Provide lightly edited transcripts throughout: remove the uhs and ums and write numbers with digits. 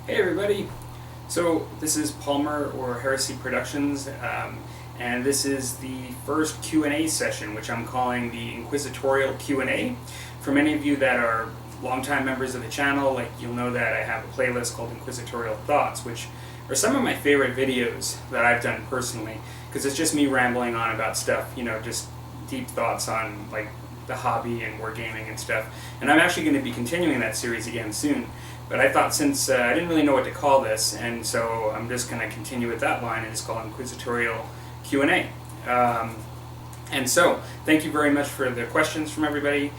Hey everybody! So this is Palmer or Heresyproductions, and this is the first Q&A session, which I'm calling the Inquisitorial Q&A. For many of you that are longtime members of the channel, like you'll know that I have a playlist called Inquisitorial Thoughts, which are some of my favorite videos that I've done personally, because it's just me rambling on about stuff, you know, just deep thoughts on like the hobby and wargaming and stuff. And I'm actually going to be continuing that series again soon. But I thought since I didn't really know what to call this, and so I'm just going to continue with that line and just call it Inquisitorial Q&A. And so, thank you very much for the questions from everybody.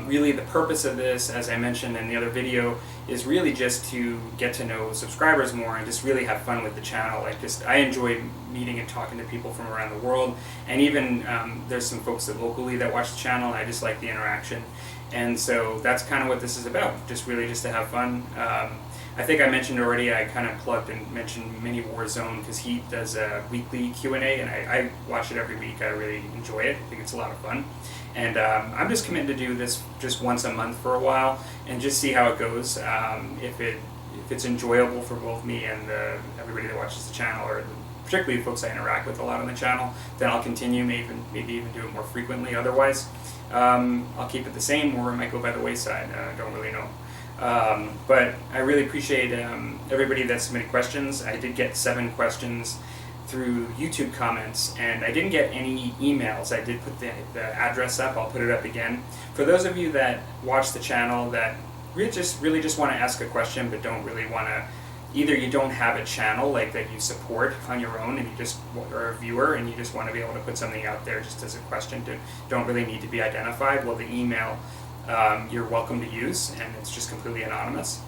Really the purpose of this, as I mentioned in the other video, is really just to get to know subscribers more and just really have fun with the channel. I enjoy meeting and talking to people from around the world, and even there's some folks that locally that watch the channel. I just like the interaction. And so that's kind of what this is about, just to have fun. I think I mentioned already, I kind of plugged and mentioned Mini Warzone because he does a weekly Q&A, and I watch it every week. I really enjoy it. I think it's a lot of fun. And I'm just committed to do this just once a month for a while and just see how it goes. If it's enjoyable for both me and everybody that watches the channel, or particularly the folks I interact with a lot on the channel, then I'll continue, maybe even do it more frequently. Otherwise, I'll keep it the same, or it might go by the wayside. I don't really know. But I really appreciate everybody that submitted questions. I did get 7 questions through YouTube comments, and I didn't get any emails. I did put the address up. I'll put it up again. For those of you that watch the channel that really just want to ask a question but don't really want to, either you don't have a channel like that you support on your own, and you just are a viewer and you just want to be able to put something out there just as a question, don't really need to be identified, well, the email you're welcome to use, and it's just completely anonymous.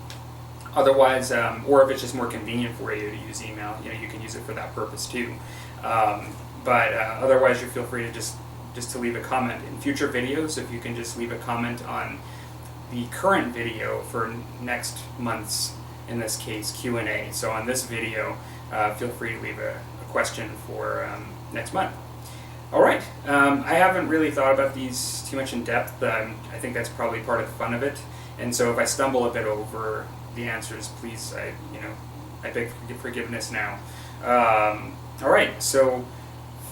Otherwise, or if it's just more convenient for you to use email, you know, you can use it for that purpose too. But otherwise, you feel free to just to leave a comment in future videos. If you can just leave a comment on the current video for next month's, in this case, Q&A. So on this video, feel free to leave a question for next month. All right, I haven't really thought about these too much in depth. I think that's probably part of the fun of it. And so if I stumble a bit over the answers, please, I beg forgiveness now. All right, so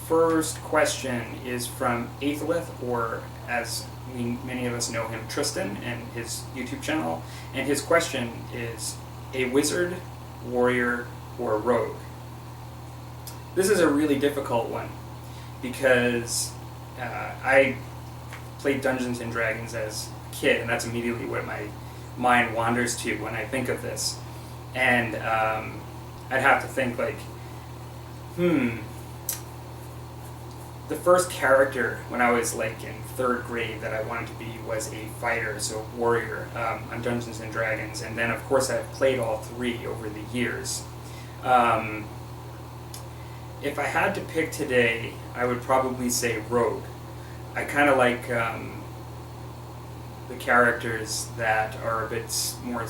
first question is from Aethelith, or as many of us know him, Tristan, and his YouTube channel. And his question is, a wizard, warrior, or rogue? This is a really difficult one because I played Dungeons and Dragons as a kid, and that's immediately what my mind wanders to when I think of this. And I'd have to think like, the first character when I was like in 3rd grade that I wanted to be was a fighter, so warrior, on Dungeons and Dragons. And then of course I've played all 3 over the years. If I had to pick today, I would probably say rogue. I kind of like the characters that are a bit more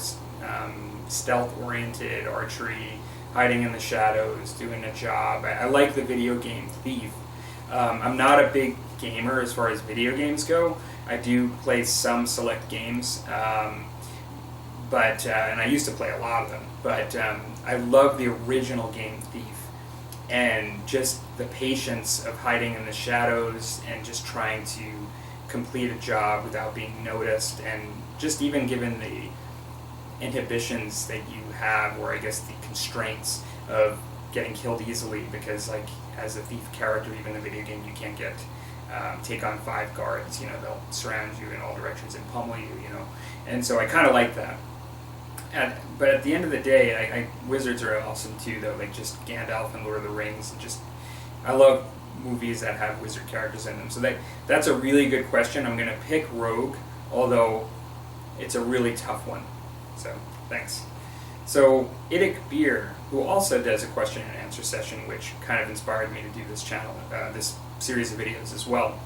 stealth-oriented, archery, hiding in the shadows, doing a job. I like the video game Thief. I'm not a big gamer as far as video games go. I do play some select games, but and I used to play a lot of them. But I love the original game Thief, and just the patience of hiding in the shadows and just trying to complete a job without being noticed, and just even given the inhibitions that you have, or I guess the constraints of getting killed easily, because like as a thief character, even in the video game, you can't take on 5 guards. You know, they'll surround you in all directions and pummel you. You know, and so I kind of like that. But at the end of the day, wizards are awesome too, though. Like just Gandalf and Lord of the Rings, and just I love movies that have wizard characters in them. So that's a really good question. I'm gonna pick rogue, although it's a really tough one. So thanks. So Idic Beer, who also does a question and answer session, which kind of inspired me to do this channel, this series of videos as well.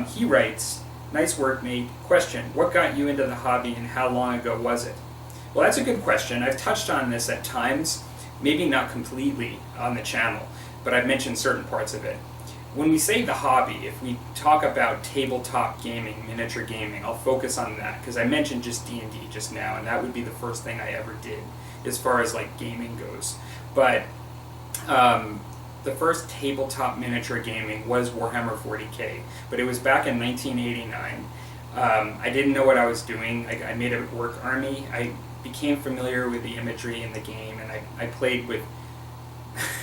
He writes, "Nice work, mate. Question: what got you into the hobby, and how long ago was it?" Well, that's a good question. I've touched on this at times, maybe not completely on the channel, but I've mentioned certain parts of it. when we say the hobby, if we talk about tabletop gaming, miniature gaming, I'll focus on that because I mentioned just D&D just now, and that would be the first thing I ever did as far as like gaming goes. But the first tabletop miniature gaming was Warhammer 40K, but it was back in 1989. I didn't know what I was doing. I made a work army. I became familiar with the imagery in the game, and I played with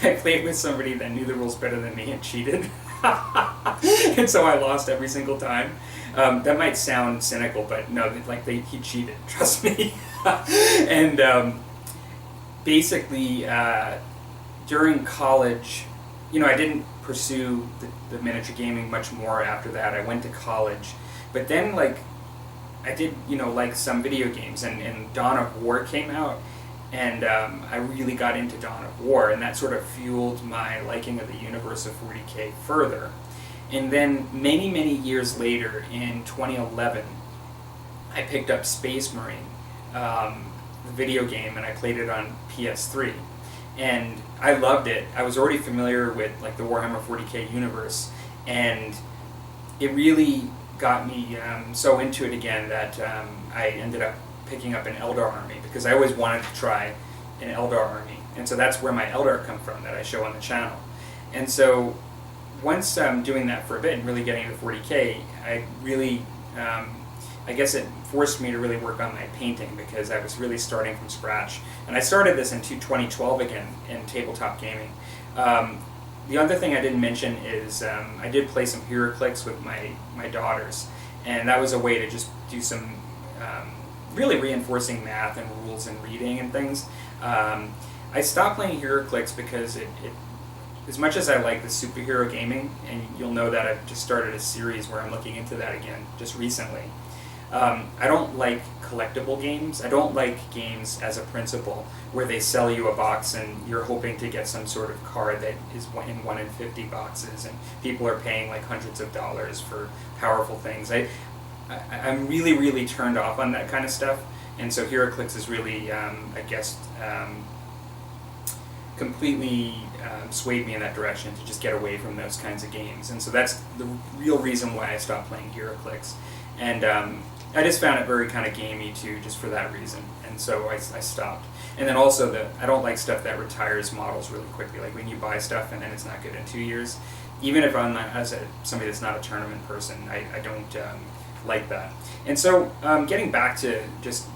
I played with somebody that knew the rules better than me and cheated. And so I lost every single time. That might sound cynical, but no, like he cheated, trust me. And basically, during college, I didn't pursue the miniature gaming much more after that. I went to college. But then, I did, like some video games, and Dawn of War came out, and I really got into Dawn of War, and that sort of fueled my liking of the universe of 40K further. And then many, many years later, in 2011, I picked up Space Marine, the video game, and I played it on PS3. And I loved it. I was already familiar with the Warhammer 40K universe, and it really got me so into it again that I ended up picking up an Eldar army because I always wanted to try an Eldar army, and so that's where my Eldar come from that I show on the channel. And so once doing that for a bit and really getting into 40K, I really I guess it forced me to really work on my painting because I was really starting from scratch. And I started this in 2012 again in tabletop gaming. The other thing I didn't mention is I did play some HeroClix with my daughters, and that was a way to just do some really reinforcing math and rules and reading and things. I stopped playing HeroClix because it as much as I like the superhero gaming, and you'll know that I've just started a series where I'm looking into that again just recently. I don't like collectible games. I don't like games as a principle where they sell you a box and you're hoping to get some sort of card that is in 1 in 50 boxes and people are paying hundreds of dollars for powerful things. I'm really, really turned off on that kind of stuff, and so HeroClix is really, I guess, completely swayed me in that direction to just get away from those kinds of games. And so that's the real reason why I stopped playing HeroClix. And I just found it very kind of gamey too, just for that reason. And so I stopped. And then also I don't like stuff that retires models really quickly. Like when you buy stuff and then it's not good in 2 years. Even if I'm not, somebody that's not a tournament person, I don't like that. And so getting back to just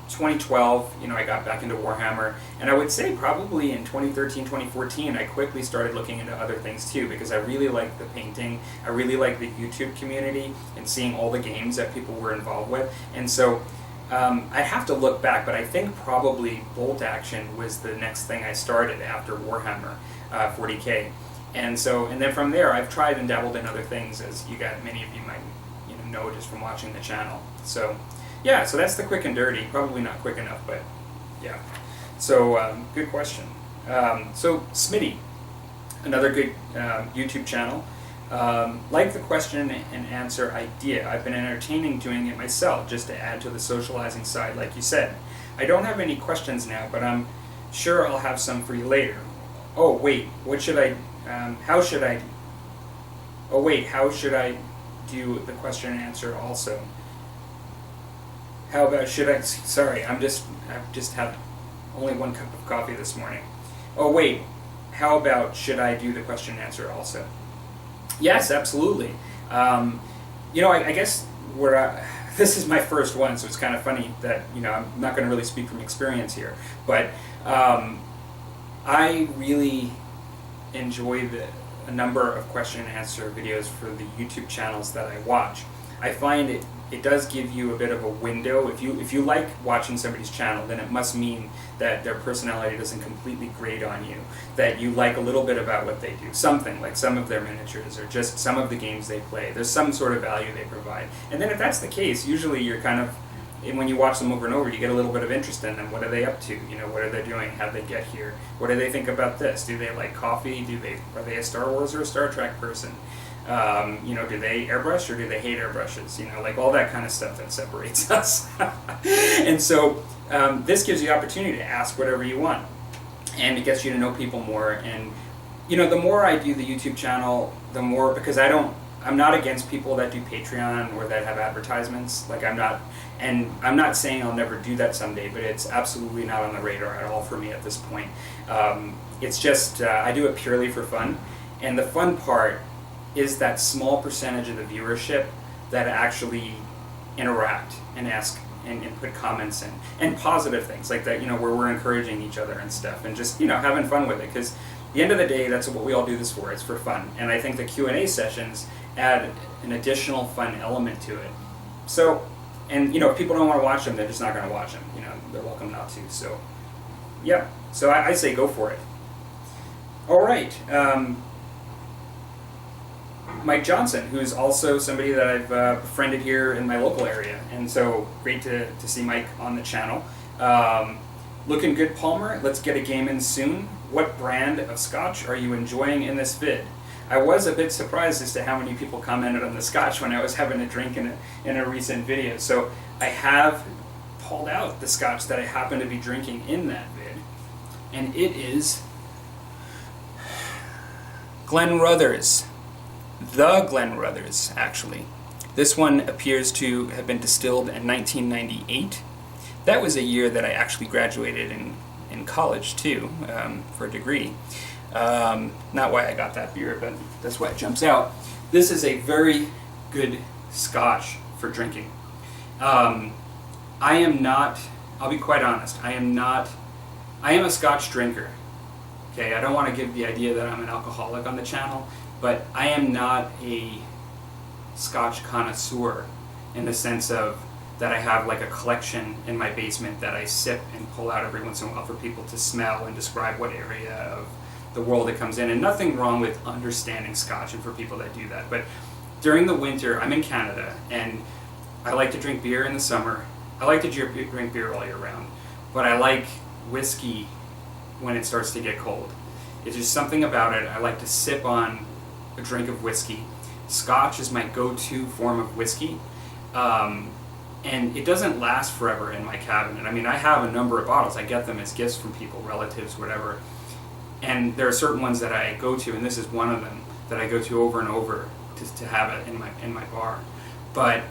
2012, I got back into Warhammer, and I would say probably in 2013, 2014, I quickly started looking into other things too, because I really liked the painting, I really liked the YouTube community, and seeing all the games that people were involved with. And so I'd have to look back, but I think probably Bolt Action was the next thing I started after Warhammer 40K. And then from there, I've tried and dabbled in other things, as many of you might know just from watching the channel. So yeah, so that's the quick and dirty. Probably not quick enough, but yeah. So good question. So Smitty, another good YouTube channel. Like the question and answer idea. I've been entertaining doing it myself just to add to the socializing side, like you said. I don't have any questions now, but I'm sure I'll have some for you later. Oh wait, what should I? How should I? Oh wait, how should I do the question and answer also? How about sorry, I've just had only 1 cup of coffee this morning. Oh wait, how about should I do the question and answer also? Yes, absolutely. I guess this is my first one, so it's kind of funny that, I'm not going to really speak from experience here, but I really enjoy a number of question and answer videos for the YouTube channels that I watch. I find it does give you a bit of a window. If you like watching somebody's channel, then it must mean that their personality doesn't completely grate on you, that you like a little bit about what they do, something like some of their miniatures or just some of the games they play. There's some sort of value they provide. And then if that's the case, usually you're kind of, when you watch them over and over, you get a little bit of interest in them. What are they up to? What are they doing? How'd they get here? What do they think about this? Do they like coffee? Are they a Star Wars or a Star Trek person? Do they airbrush or do they hate airbrushes? All that kind of stuff that separates us. And so this gives you the opportunity to ask whatever you want, and it gets you to know people more. And the more I do the YouTube channel, the more, because I'm not against people that do Patreon or that have advertisements. Like I'm not saying I'll never do that someday, but it's absolutely not on the radar at all for me at this point. It's just, I do it purely for fun. And the fun part is that small percentage of the viewership that actually interact and ask and put comments in, and positive things like that, where we're encouraging each other and stuff, and just, having fun with it, because at the end of the day, that's what we all do this for. It's for fun. And I think the Q&A sessions add an additional fun element to it. So, and if people don't want to watch them, they're just not going to watch them. They're welcome not to. So, yeah. So I say go for it. All right. Mike Johnson, who's also somebody that I've befriended here in my local area, and so great to see Mike on the channel. Looking good, Palmer. Let's get a game in soon. What brand of Scotch are you enjoying in this vid? I was a bit surprised as to how many people commented on the Scotch when I was having a drink in a recent video. So I have pulled out the Scotch that I happen to be drinking in that vid, and it is Glenrother's. The Glenrother's, actually. This one appears to have been distilled in 1998. That was a year that I actually graduated in college, too, for a degree. Not why I got that beer, but that's why it jumps out. This is a very good Scotch for drinking. I am not, I'll be quite honest, I am a Scotch drinker. Okay, I don't want to give the idea that I'm an alcoholic on the channel, but I am not a Scotch connoisseur in the sense of that I have like a collection in my basement that I sip and pull out every once in a while for people to smell and describe what area of the world it comes in. And nothing wrong with understanding Scotch and for people that do that. But during the winter, I'm in Canada, and I like to drink beer in the summer. I like to drink beer all year round, but I like whiskey when it starts to get cold. It's just something about it. I like to sip on a drink of whiskey. Scotch is my go-to form of whiskey. And it doesn't last forever in my cabinet. I mean, I have a number of bottles. I get them as gifts from people, relatives, whatever. And there are certain ones that I go to, and this is one of them, that I go to over and over to have it in my bar. But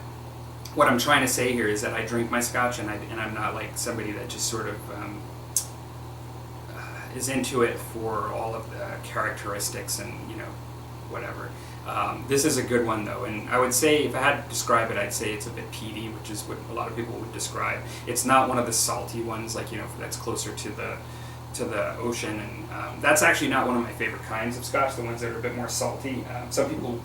what I'm trying to say here is that I drink my Scotch, and I'm not like somebody that just sort of is into it for all of the characteristics and, whatever. This is a good one though, and I would say, if I had to describe it, I'd say it's a bit peaty, which is what a lot of people would describe. It's not one of the salty ones, like, that's closer to the ocean, and that's actually not one of my favorite kinds of Scotch, the ones that are a bit more salty. Some people,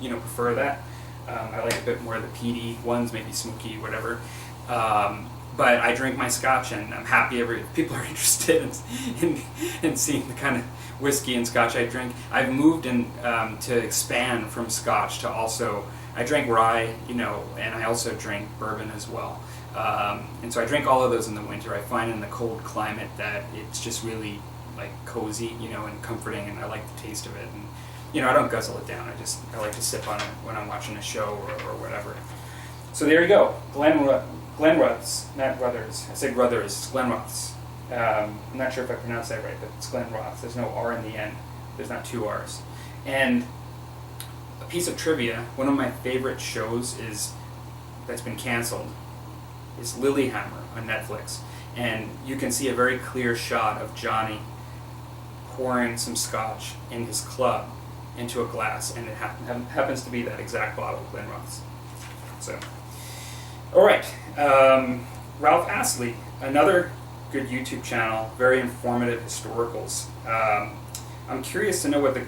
prefer that. I like a bit more of the peaty ones, maybe smoky, whatever. But I drink my Scotch, and I'm happy if people are interested in seeing the kind of whiskey and Scotch I drink. I've moved to expand from Scotch to also, I drink rye, and I also drink bourbon as well. And so I drink all of those in the winter. I find in the cold climate that it's just really like cozy, and comforting, and I like the taste of it. And I don't guzzle it down. I like to sip on it when I'm watching a show or whatever. So there you go, Glenrothes, not Brothers. I said Brothers, it's Glenrothes. I'm not sure if I pronounced that right, but it's Glenrothes. There's no R in the end. There's not two R's. And a piece of trivia, one of my favorite shows that's been canceled is Lilyhammer on Netflix. And you can see a very clear shot of Johnny pouring some Scotch in his club into a glass, and it happens to be that exact bottle of Glenrothes. So, all right. Ralph Astley, another good YouTube channel, very informative historicals. I'm curious to know what the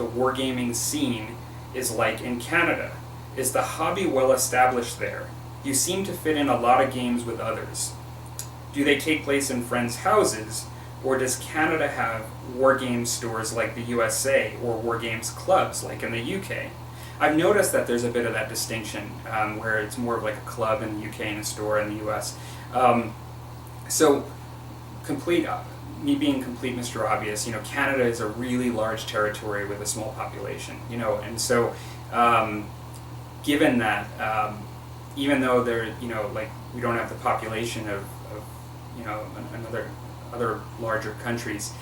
wargaming scene is like in Canada. Is the hobby well established there? You seem to fit in a lot of games with others. Do they take place in friends' houses, or does Canada have wargame stores like the USA, or wargames clubs like in the UK? I've noticed that there's a bit of that distinction, where it's more of like a club in the UK and a store in the US. So, me being complete Mr. Obvious, Canada is a really large territory with a small population, and so, given that, even though we don't have the population of another other larger countries,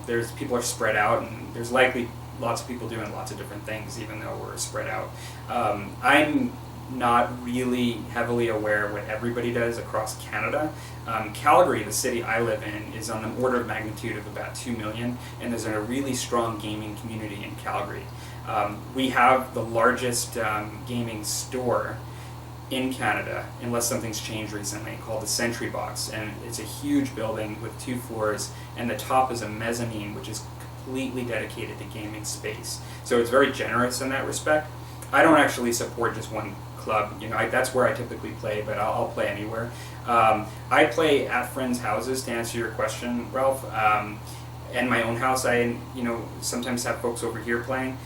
there's people are spread out, and there's likely lots of people doing lots of different things, even though we're spread out. I'm not really heavily aware of what everybody does across Canada. Calgary, the city I live in, is on the order of magnitude of about 2 million, and there's a really strong gaming community in Calgary. We have the largest gaming store in Canada, unless something's changed recently, called the Sentry Box, and it's a huge building with 2 floors, and the top is a mezzanine, which is completely dedicated to gaming space. So it's very generous in that respect. I don't actually support just one club. That's where I typically play, but I'll play anywhere. I play at friends' houses, to answer your question, Ralph. And my own house, I sometimes have folks over here playing.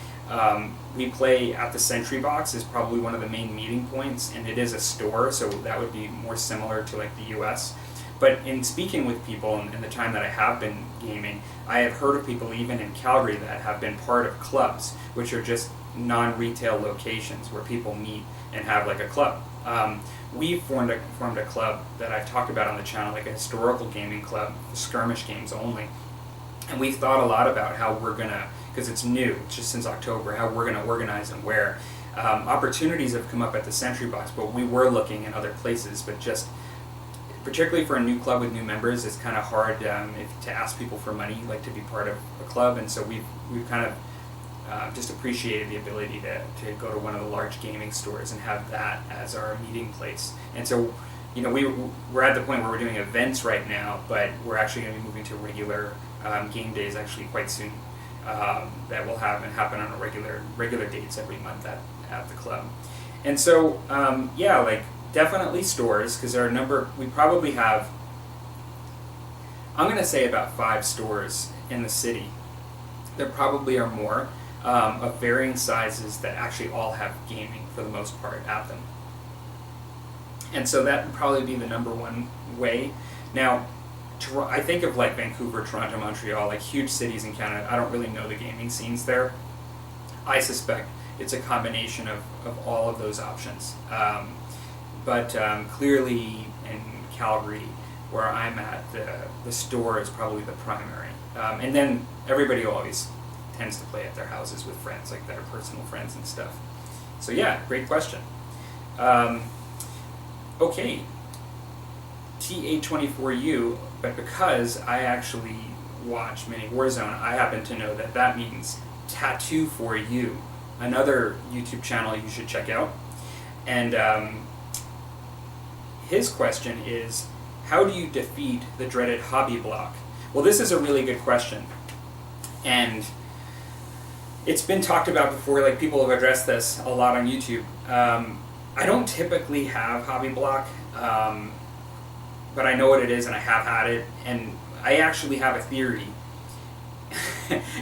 We play at the Sentry Box, is probably one of the main meeting points, and it is a store, so that would be more similar to like the US. But in speaking with people in the time that I have been gaming, I have heard of people even in Calgary that have been part of clubs, which are just non-retail locations where people meet and have like a club. We formed a club that I've talked about on the channel, like a historical gaming club, skirmish games only. And we've thought a lot about how we're gonna, because it's new, it's just since October, how we're gonna organize and where. Opportunities have come up at the Sentry Box, but we were looking in other places, but just particularly for a new club with new members, it's kind of hard to ask people for money, like to be part of a club, and so we've kind of just appreciated the ability to go to one of the large gaming stores and have that as our meeting place. And so, we're at the point where we're doing events right now, but we're actually going to be moving to regular game days actually quite soon. That will happen on a regular dates every month at the club. And so, definitely stores, because there are a number. We probably have, I'm going to say, about 5 stores in the city. There probably are more. Of varying sizes that actually all have gaming for the most part at them. And so that would probably be the number one way. Now, I think of like Vancouver, Toronto, Montreal, like huge cities in Canada. I don't really know the gaming scenes there. I suspect it's a combination of all of those options. But clearly in Calgary, where I'm at, the store is probably the primary. And then everybody always tends to play at their houses with friends, like their personal friends and stuff. So yeah, great question. Okay, TA24U, but because I actually watch mini Warzone, I happen to know that means Tattoo for You, another YouTube channel you should check out. And his question is, how do you defeat the dreaded hobby block? Well, this is a really good question. And it's been talked about before, like people have addressed this a lot on YouTube. I don't typically have hobby block, but I know what it is and I have had it, and I actually have a theory.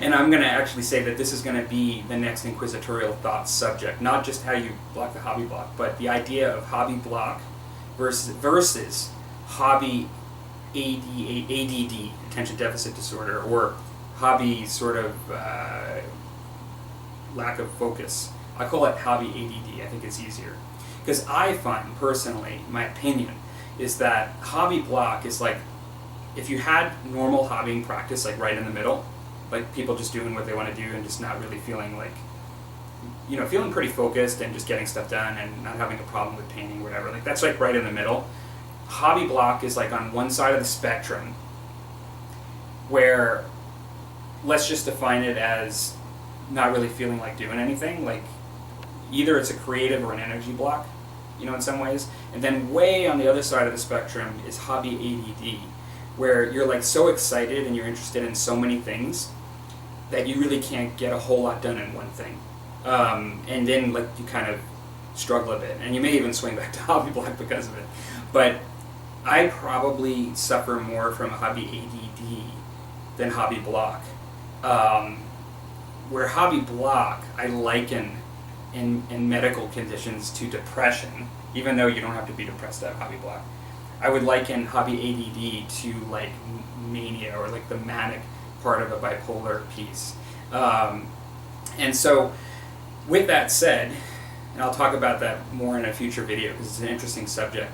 And I'm going to actually say that this is going to be the next Inquisitorial Thoughts subject, not just how you block the hobby block, but the idea of hobby block versus hobby ADD, attention deficit disorder, or hobby sort of lack of focus. I call it hobby ADD. I think it's easier. Because I find, personally, my opinion, is that hobby block is like, if you had normal hobbying practice, like right in the middle, like people just doing what they want to do and just not really feeling like, feeling pretty focused and just getting stuff done and not having a problem with painting or whatever, like that's like right in the middle. Hobby block is like on one side of the spectrum, where, let's just define it as not really feeling like doing anything, like either it's a creative or an energy block, in some ways. And then way on the other side of the spectrum is hobby ADD, where you're like so excited and you're interested in so many things that you really can't get a whole lot done in one thing. And then like you kind of struggle a bit, and you may even swing back to hobby block because of it. But I probably suffer more from hobby ADD than hobby block. Where hobby block I liken in medical conditions to depression, even though you don't have to be depressed to have hobby block. I would liken hobby ADD to like mania, or like the manic part of a bipolar piece. And so with that said, and I'll talk about that more in a future video because it's an interesting subject,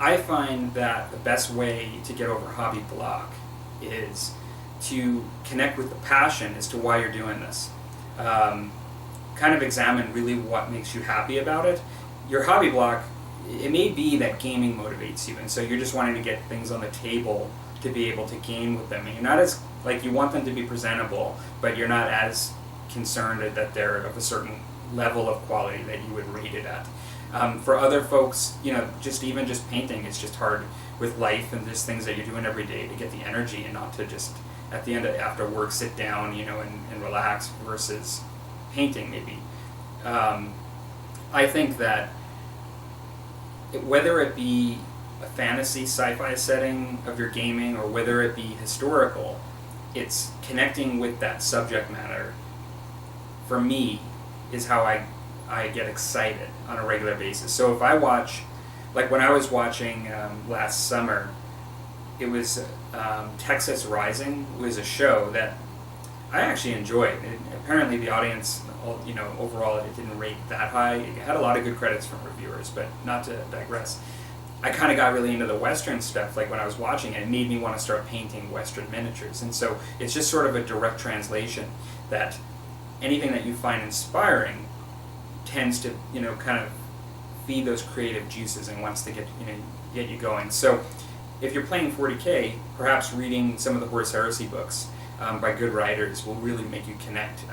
I find that the best way to get over hobby block is to connect with the passion as to why you're doing this. Kind of examine really what makes you happy about it. Your hobby block, it may be that gaming motivates you, and so you're just wanting to get things on the table to be able to game with them. And you're not as, like, you want them to be presentable, but you're not as concerned that they're of a certain level of quality that you would rate it at. For other folks, just painting, it's just hard with life and just things that you're doing every day to get the energy and not to just at the end of after work sit down, and relax versus painting maybe. I think that whether it be a fantasy sci-fi setting of your gaming or whether it be historical, it's connecting with that subject matter, for me, is how I get excited on a regular basis. So if I watch, like when I was watching last summer, it was Texas Rising was a show that I actually enjoyed. Apparently the audience, overall it didn't rate that high. It had a lot of good credits from reviewers, but not to digress. I kind of got really into the Western stuff, like when I was watching it made me want to start painting Western miniatures. And so it's just sort of a direct translation that anything that you find inspiring tends to, kind of feed those creative juices and wants to get you going. So if you're playing 40K, perhaps reading some of the Horse Heresy books by good writers will really make you connect.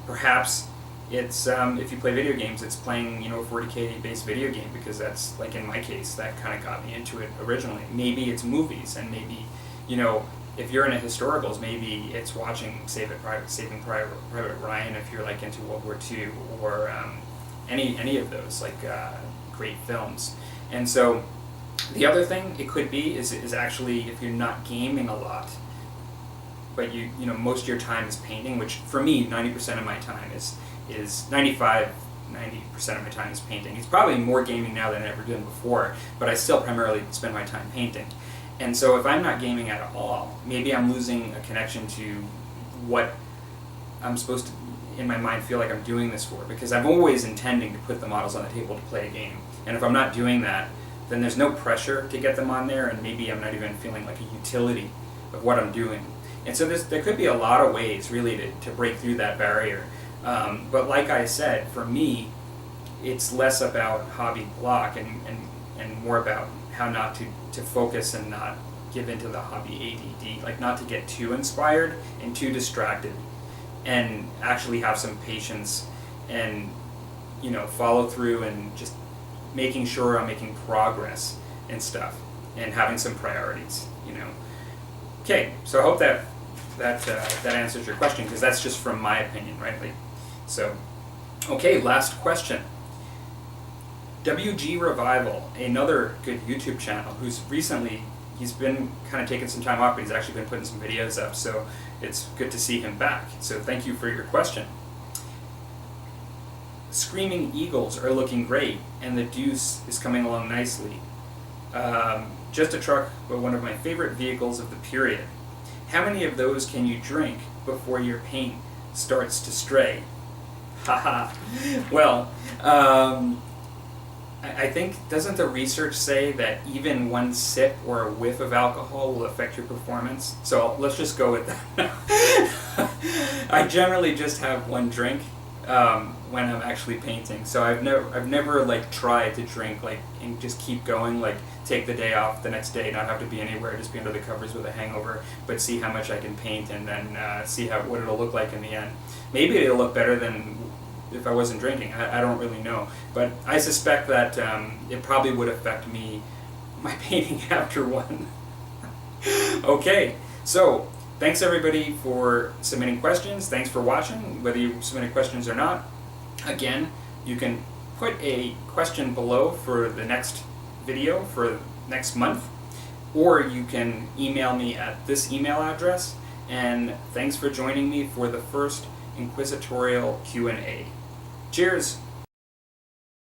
Perhaps it's if you play video games, it's playing a 40K based video game, because that's, like in my case, that kind of got me into it originally. Maybe it's movies, and maybe if you're into historicals, maybe it's watching Saving Private Ryan if you're like into World War II, or any of those like great films. And so the other thing it could be is actually if you're not gaming a lot, but most of your time is painting, which for me 90% of my time is 90% of my time is painting. It's probably more gaming now than I ever did before, but I still primarily spend my time painting. And so if I'm not gaming at all, maybe I'm losing a connection to what I'm supposed to, in my mind, feel like I'm doing this for, because I'm always intending to put the models on the table to play a game. And if I'm not doing that, then there's no pressure to get them on there, and maybe I'm not even feeling like a utility of what I'm doing. And so there could be a lot of ways really to break through that barrier. But like I said, for me, it's less about hobby block and more about how not to focus and not give into the hobby ADD, like not to get too inspired and too distracted, and actually have some patience and follow through and just making sure I'm making progress and stuff and having some priorities. Okay, so I hope that answers your question, because that's just from my opinion, right? So, okay, last question. WG Revival, another good YouTube channel, he's been kind of taking some time off, but he's actually been putting some videos up, so it's good to see him back. So thank you for your question. Screaming Eagles are looking great, and the Deuce is coming along nicely. Just a truck, but one of my favorite vehicles of the period. How many of those can you drink before your paint starts to stray? Haha. Well, I think, doesn't the research say that even one sip or a whiff of alcohol will affect your performance? So let's just go with that. I generally just have one drink when I'm actually painting. So I've never like tried to drink and just keep going, take the day off the next day, not have to be anywhere, just be under the covers with a hangover, but see how much I can paint and then see what it'll look like in the end. Maybe it'll look better than if I wasn't drinking. I don't really know, but I suspect that it probably would affect my painting after one. Okay, so thanks everybody for submitting questions. Thanks for watching, whether you submitted questions or not. Again, you can put a question below for the next video for next month, or you can email me at this email address. And thanks for joining me for the first Inquisitorial Q&A. Cheers!